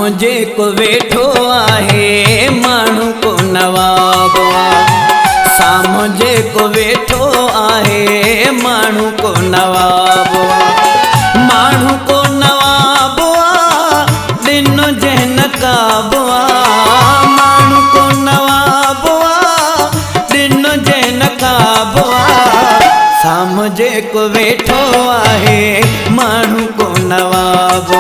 सामुझे को वेठो आहे मानू को नवाब सामुझे को वेठो आहे मानू को नवाब मानू को नवाब दिन जहन काबुआ मानू को नवाब दिन जहन काबुआ सामुझे को वेठो आहे मानू को नवाब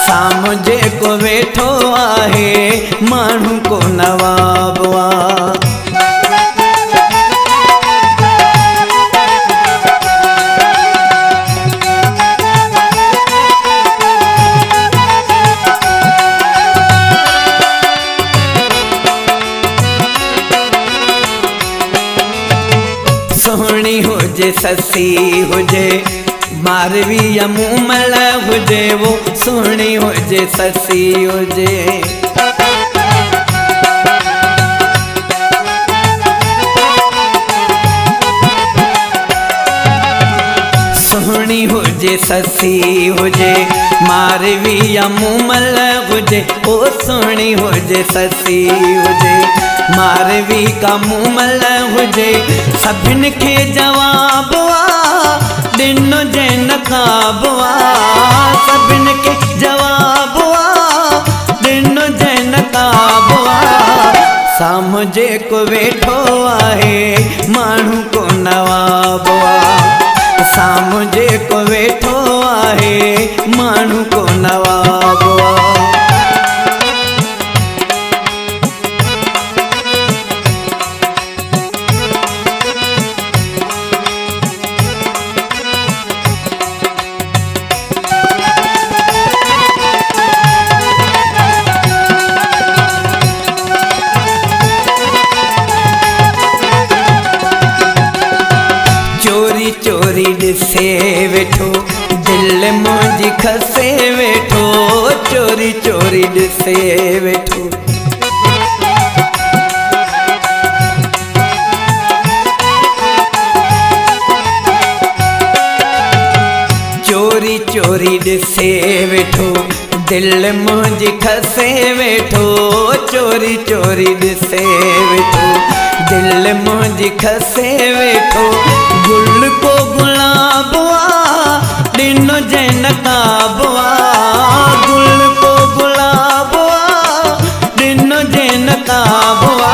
सामुझे को वेठो आहे मानू को नवाब सोहनी हुजे ससी हुजे मारवी या मूमल हुजे वो सोहनी हुजे ससी हुजे सोहनी हुजे ससी हुजे मारवी या मूमल हुजे ओ सोहनी हुजे ससी हुजे मारवी का मूमल हुजे सभिन के जवाब दिन जैन काबुआ सभिन के जवाब दिन जैन काबुआ सामुझे को वेठो आहे मानू को नवाब सामुझे को वेठो आहे मानू को नवाब चोरी दिसे वेठो दिल मुझी खसे वेठो चोरी चोरी दिसे वेठो चोरी चोरी दिसे वेठो दिल मुझी खसे वेठो चोरी चोरी दिसे वेठो दिल मुझी खसे वेठो गुल को गुलाबुआ दिन जैन काबुआ गुल को गुलाबुआ दिन जैन काबुआ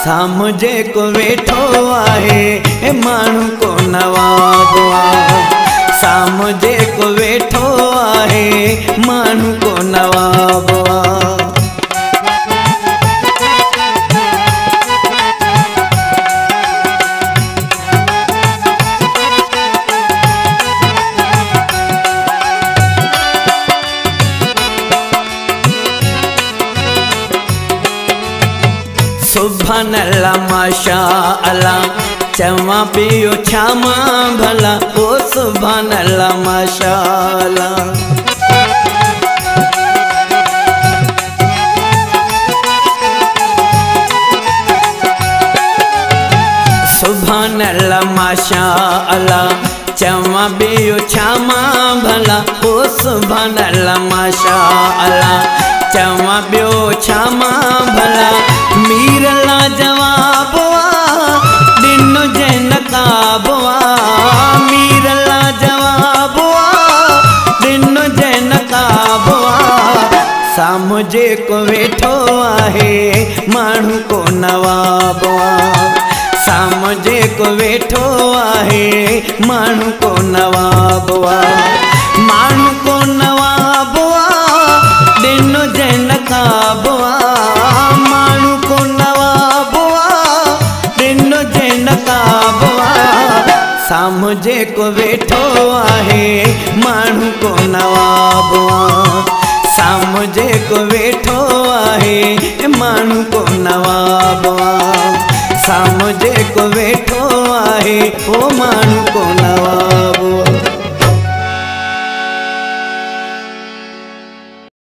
सामुझे को वेठो आहे मानू को नवाबुआ सामुझे को वेठो आहे मानू को नवाबुआ सुभान अल्लाह माशा अल्लाह चवा पियो छामा भला ओ सुभान अल्लाह माशा अल्लाह सुभान अल्लाह माशा अल्लाह चवा पियो छामा भला ओ सुभान अल्लाह माशा अल्लाह चवा पियो छामा भला मीरला जवाब दिन जैन काबुआ मीरला जवाब दिन जैन काबुआ सामुझे को वेठो आहे मानू को नवाबुआ सामुझे को वेठो आहे मानू को नवाबुआ मानू को नवाबुआ दिन जैन काबुआ मानू को नवाबुआ दिन जैन काबुआ सामुझे को वेठो आहे मानू को नवाबुआ सामुझे को वेठो आहे मानू को नवाबुआ सामुझे को वेठो आहे ओ मानू को नवाबुआ।